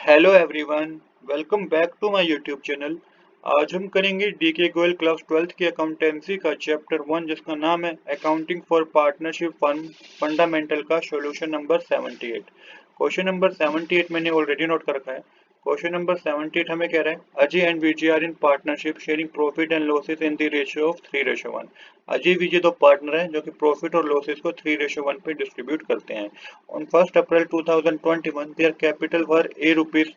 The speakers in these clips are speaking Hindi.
Hello everyone, welcome back to my YouTube channel. आज हम करेंगे डीके गोयल क्लास 12th की अकाउंटेंसी का चैप्टर 1 जिसका नाम है accounting for partnership firm fundamental का सॉल्यूशन नंबर 78। क्वेश्चन नंबर 78 मैंने ऑलरेडी नोट कर रखा है। क्वेश्चन नंबर 78 हमें कह रहा है Ajay and Vijay are in partnership sharing profit and losses in the ratio of 3:1। Ajay Vijay दो पार्टनर हैं जो कि प्रॉफिट और लॉसेस को 3:1 पे डिस्ट्रीब्यूट करते हैं। On 1 April 2021 their capital were A rupees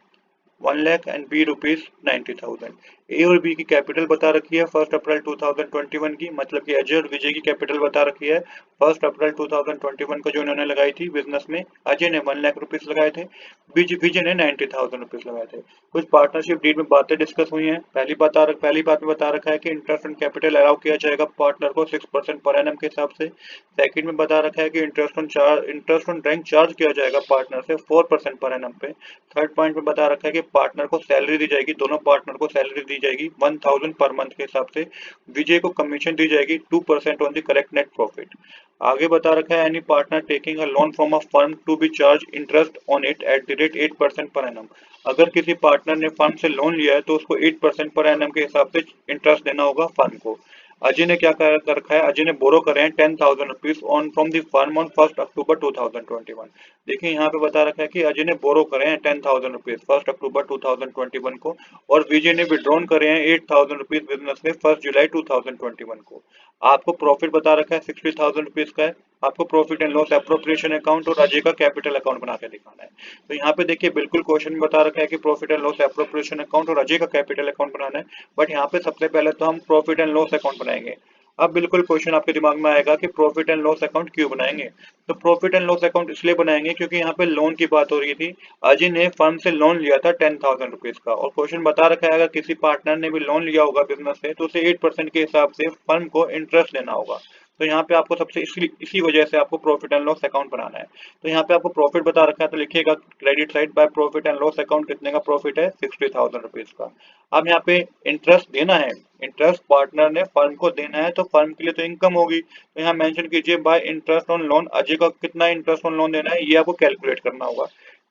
1 lakh and B rupees 90,000। A और बी की कैपिटल बता रखी है 1 अप्रैल 2021 की, मतलब कि अजय और विजय की कैपिटल बता रखी है 1 अप्रैल 2021 को जो इन्होंने लगाई थी बिजनेस में। अजय ने 1 लाख रुपीज लगाए थे, विजय ने 90,000 रुपीज लगाए थे। कुछ पार्टनरशिप डीड में बातें डिस्कस हुई हैं। पहली बात में बता रखा है कि इंटरेस्ट ऑन कैपिटल अलाउ किया जाएगा पार्टनर को 6% पर एनम के हिसाब से। सेकंड में बता रखा है कि इंटरेस्ट ऑन ड्राइंग चार्ज किया जाएगा पार्टनर से 4% पर एनम पे। थर्ड पॉइंट में बता रखा है कि पार्टनर को सैलरी दी जाएगी, दोनों पार्टनर को सैलरी दी जाएगी 1000 पर मंथ के हिसाब से। विजय को कमीशन दी जाएगी 2% on the correct net profit. आगे बता रखा है any partner taking a loan from a firm to be charge interest on it at the rate 8% per annum. अगर किसी पार्टनर ने फर्म से लोन लिया है तो उसको 8% पर एनम के हिसाब से इंटरेस्ट देना होगा फर्म को। अजय ने क्या कर रखा है, अजय ने बोरो करे हैं 10,000 rupees on from the firm on 1 अक्टूबर 2021। देखिए यहाँ पे बता रखा है कि अजय ने बोरो करे हैं 10,000 रुपीज 1 अक्टूबर 2021 को, और विजय ने विड्रॉन करे हैं 8,000 रुपीज बिजनेस में 1 जुलाई 2021 को। आपको प्रॉफिट बता रखा है 60,000 रुपीज का है। आपको profit and loss appropriation account और अजय का कैपिटल अकाउंट बना के दिखाना है। तो यहाँ पे देखिए बिल्कुल क्वेश्चन में बता रखा है कि profit and loss appropriation account और अजय का कैपिटल अकाउंट बनाना है। बट यहाँ पे सबसे पहले तो हम प्रॉफिट एंड लॉस अकाउंट बनाएंगे। अब बिल्कुल क्वेश्चन आपके दिमाग में आएगा कि प्रॉफिट एंड लॉस अकाउंट क्यों बनाएंगे। तो प्रॉफिट एंड लॉस अकाउंट इसलिए बनाएंगे क्योंकि यहाँ पे लोन की बात हो रही थी। अजय ने फर्म से लोन लिया था 10,000 रुपीज का, और क्वेश्चन बता रखा है अगर किसी पार्टनर ने भी लोन लिया होगा बिजनेस से तो उसे 8% के हिसाब से फर्म को इंटरेस्ट देना होगा। तो यहाँ पे आपको सबसे इसी वजह से आपको प्रॉफिट एंड लॉस अकाउंट बनाना है। तो यहाँ पे आपको प्रॉफिट बता रखा है तो लिखिएगा credit side by profit and loss account कितने का प्रॉफिट है 60,000 रुपीज का। अब यहाँ पे इंटरेस्ट देना है, इंटरेस्ट पार्टनर ने फर्म को देना है तो फर्म के लिए तो इनकम होगी। तो यहाँ मेंशन कीजिए bye interest on loan Ajay का कितना इंटरेस्ट ऑन लोन देना है ये आपको कैलकुलेट करना होगा।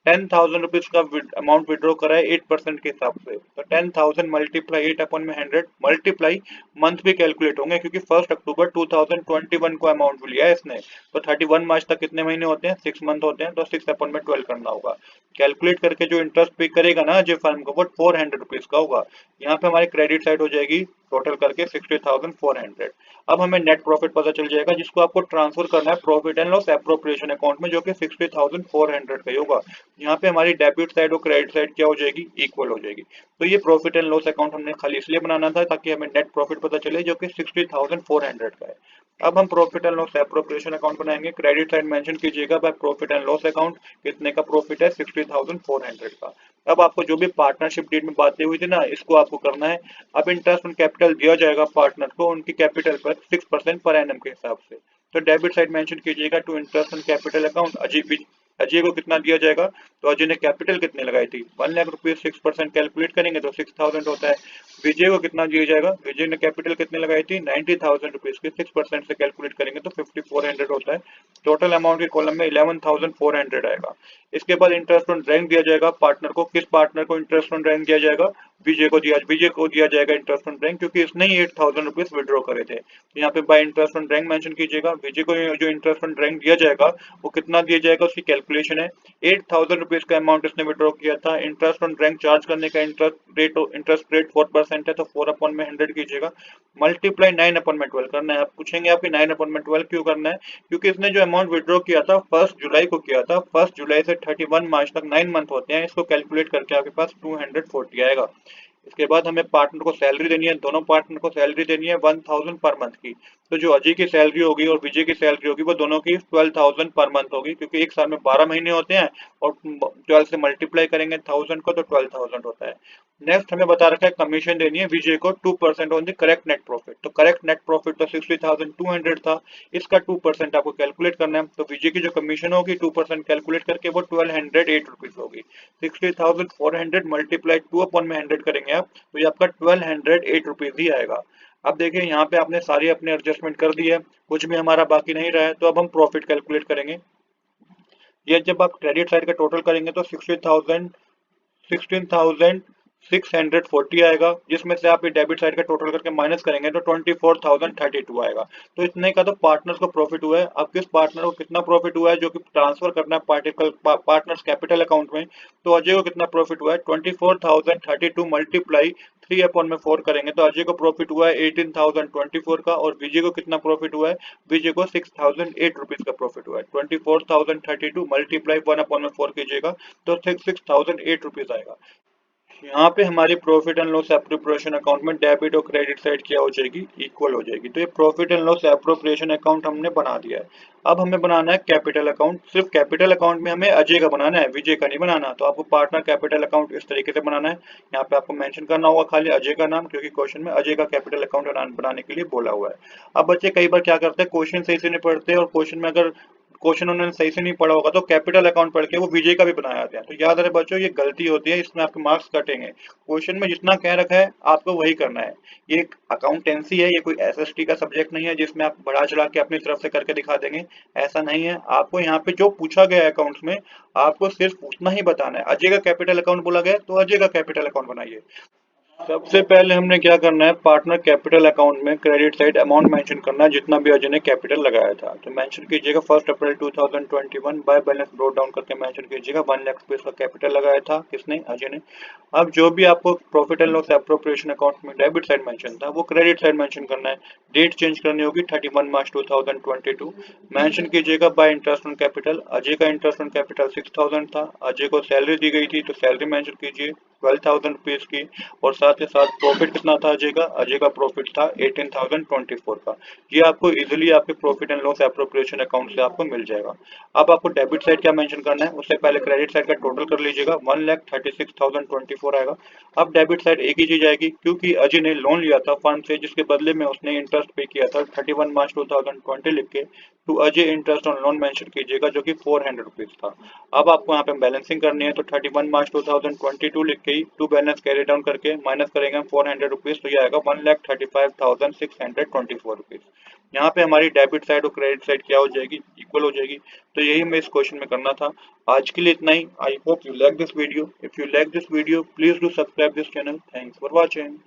10,000 रुपीज का अमाउंट विड्रॉ करा है 8% के हिसाब से, तो 10,000 मल्टीप्लाई 8/100 मल्टीप्लाई मंथ भी कैलकुलेट होंगे क्योंकि 1 अक्टूबर 2021 को अमाउंट लिया है इसने। तो 31 मार्च तक कितने महीने होते हैं, 6 मंथ होते हैं, तो 6/12 करना होगा। कैलकुलेट करके जो इंटरेस्ट पे करेगा ना जो फर्म को वो 400 रुपीज का होगा। यहाँ पे हमारी क्रेडिट साइड हो जाएगी टोटल करके 60,400। अब हमें नेट प्रॉफिट पता चल जाएगा जिसको आपको ट्रांसफर करना है profit and loss appropriation account में, जो कि 60,400 का ही होगा। यहाँ पे हमारी डेबिट साइड और क्रेडिट साइड क्या हो जाएगी, इक्वल हो जाएगी। तो ये प्रॉफिट एंड लॉस अकाउंट हमने खाली इसलिए बनाना था ताकि हमें नेट प्रॉफिट पता चले जो कि 60,400 का है। अब हम profit and loss appropriation account बनाएंगे। क्रेडिट साइड मेंशन कीजिएगा by profit and loss account कितने का प्रॉफिट है 60,400 का। अब आपको जो भी पार्टनरशिप डीड में बातें हुई थी ना इसको आपको करना है। अब इंटरेस्ट ऑन कैपिटल दिया जाएगा पार्टनर को उनकी कैपिटल पर 6% पर एनम के हिसाब से। तो डेबिट साइड मेंशन कीजिएगा to interest on capital account Ajay को कितना दिया जाएगा। तो अजय ने कैपिटल कितने लगाई थी 1 लाख रुपीज, 6% कैलकुलेट करेंगे तो 6,000 होता है। विजय को कितना दिया जाएगा, विजय ने कैपिटल कितने लगाई थी 90,000 रुपीज की, 6% से कैलकुलेट करेंगे तो 5,400 होता है। टोटल अमाउंट के कॉलम में 11,400 आएगा। इसके बाद इंटरेस्ट ऑन ड्राइंग दिया जाएगा पार्टनर को। किस पार्टनर को इंटरेस्ट ऑन ड्राइंग दिया जाएगा, विजय को दिया जाएगा इंटरेस्ट ऑन ड्राइंग क्योंकि इसने ही 8,000 रुपीज विड्रॉ करे थे। तो यहाँ पे bye interest on drawing mention कीजिएगा। विजय को जो इंटरेस्ट ऑन ड्राइंग दिया जाएगा वो कितना दिया जाएगा उसकी कैलकुलेशन है। 8,000 रुपीज का अमाउंट इसने विड्रॉ किया था। इंटरेस्ट ऑन ड्राइंग चार्ज करने का इंटरेस्ट रेट 4% है तो 4/100 कीजिएगा। मल्टीप्लाई 9/12 करना है। आप पूछेंगे आपकी 9/12 क्यों करना है, क्योंकि इसने जो अमाउंट विड्रॉ किया था 1 जुलाई को किया था। 1 जुलाई से 31 मार्च तक 9 मंथ होते हैं, इसको कैलकुलेट करके आपके पास 240 आएगा। इसके बाद हमें पार्टनर को सैलरी देनी है, दोनों पार्टनर को सैलरी देनी है 1,000 पर मंथ की। तो जो अजय की सैलरी होगी और विजय की सैलरी होगी वो दोनों की 12,000 पर मंथ होगी क्योंकि एक साल में 12 महीने होते हैं और 12 से मल्टीप्लाई करेंगे 1000 को तो 12,000 होता है। नेक्स्ट हमें बता रखा है कमीशन देनी है विजय को 2% on the correct net profit. तो करेक्ट नेट प्रॉफिट तो 60,200 था, इसका 2% आपको कैलकुलेट करना है। तो विजय की जो कमीशन होगी 2% कैलकुलेट करके वो 1,208 रुपीज होगी। 60,400 मल्टीप्लाई 2/100 करेंगे आप तो ये आपका 1,208 रुपीज ही आएगा। अब देखिए यहाँ पे आपने सारी अपने एडजस्टमेंट कर दी है, कुछ भी हमारा बाकी नहीं रहा है। तो अब हम प्रॉफिट कैलकुलेट करेंगे। ये जब आप क्रेडिट साइड का टोटल करेंगे तो 16,640 आएगा, जिसमें से आप ये डेबिट साइड का टोटल करके माइनस करेंगे तो 24,032 आएगा। तो इतने का तो पार्टनर्स को प्रॉफिट हुआ है। अब किस पार्टनर को कितना प्रॉफिट हुआ है जो कि ट्रांसफर करना है पार्टनर्स कैपिटल अकाउंट में, तो अजय को कितना प्रॉफिट हुआ है 24,032 मल्टीप्लाई 3/4 करेंगे तो अजय को प्रॉफिट हुआ है 18,024 का, और विजय को कितना प्रॉफिट हुआ है, विजय को 6,008 का प्रॉफिट हुआ है। 24,032 मल्टीप्लाई 1/4 कीजिएगा तो 6,008 आएगा। यहाँ पे हमारी profit and loss appropriation account में डेबिट और क्रेडिट साइड क्या हो जाएगी, इक्वल हो जाएगी। तो ये profit and loss appropriation account हमने बना दिया है। अब हमें बनाना है कैपिटल अकाउंट। सिर्फ कैपिटल अकाउंट में हमें अजय का बनाना है, विजय का नहीं बनाना। तो आपको पार्टनर कैपिटल अकाउंट इस तरीके से बनाना है। यहाँ पे आपको मेंशन करना होगा खाली अजय का नाम, क्योंकि क्वेश्चन में अजय का कैपिटल अकाउंट बनाने के लिए बोला हुआ है। अब बच्चे कई बार क्या करते हैं, क्वेश्चन सही से नहीं पढ़ते, और क्वेश्चन में अगर क्वेश्चन उन्होंने सही से नहीं पढ़ा होगा तो कैपिटल अकाउंट पढ़ के वो विजय का भी बना आते हैं। तो याद रहे बच्चों, ये गलती होती है, इसमें आपके मार्क्स कटेंगे। क्वेश्चन में जितना कह रखा है आपको वही करना है। ये एक अकाउंटेंसी है, ये कोई एसएसटी का सब्जेक्ट नहीं है जिसमें आप बढ़ा चढ़ा के अपनी तरफ से करके दिखा देंगे। ऐसा नहीं है। आपको यहाँ पे जो पूछा गया है अकाउंट्स में, आपको सिर्फ उतना ही बताना है। अजय का कैपिटल अकाउंट बोला गया तो अजय का कैपिटल अकाउंट बनाइए। सबसे पहले हमने क्या करना है, पार्टनर कैपिटल अकाउंट में क्रेडिट साइड अमाउंट मेंशन करना है जितना भी अजय ने कैपिटल लगाया था। तो मेंशन कीजिएगा 1 April 2021 by balance brought down करके मेंशन कीजिएगा 1 लाख रुपए का कैपिटल लगाया था किसने, अजय ने। अब जो भी आपको profit and loss appropriation account में डेबिट साइड मेंशन था वो क्रेडिट साइड मेंशन करना है। डेट चेंज करनी होगी 31 मार्च 2022। मेंशन कीजिएगा bye interest on capital. Ajay का इंटरेस्ट ऑन कैपिटल 6,000 था। अजय को सैलरी दी गई थी तो सैलरी मेंशन कीजिए 12,000 रुपीज की। और साथ ही साथ प्रॉफिट कितना था अजय का, अजय का प्रॉफिट था 18,024 का। ये आपको इजीली आपके profit and loss appropriation account से आपको मिल जाएगा। अब आपको डेबिट साइड क्या मेंशन करना है, उससे पहले क्रेडिट साइड का टोटल कर लीजिएगा 1,36,024 आएगा। अब डेबिट साइड एक ही चीज आएगी, क्योंकि अजय ने लोन लिया था फर्म से जिसके बदले में उसने इंटरेस्ट पे किया था 31 मार्च 2020 लिख के, to Ajay interest on loan mention कीजिएगा जो कि 400 रुपीज था। अब आपको यहाँ पे बैलेंसिंग करनी है तो 31 मार्च 2022 लिख के ही टू बैलेंस कैरी डाउन करके माइनस करेंगे हम 400 रुपीज, तो ये आएगा 1,35,624 रुपीज। यहाँ पे हमारी डेबिट साइड और क्रेडिट साइड क्या हो जाएगी, इक्वल हो जाएगी। तो यही हमें इस क्वेश्चन में करना था। आज के लिए इतना ही। I hope you like this video. If you like this video please do subscribe this channel. Thanks for watching.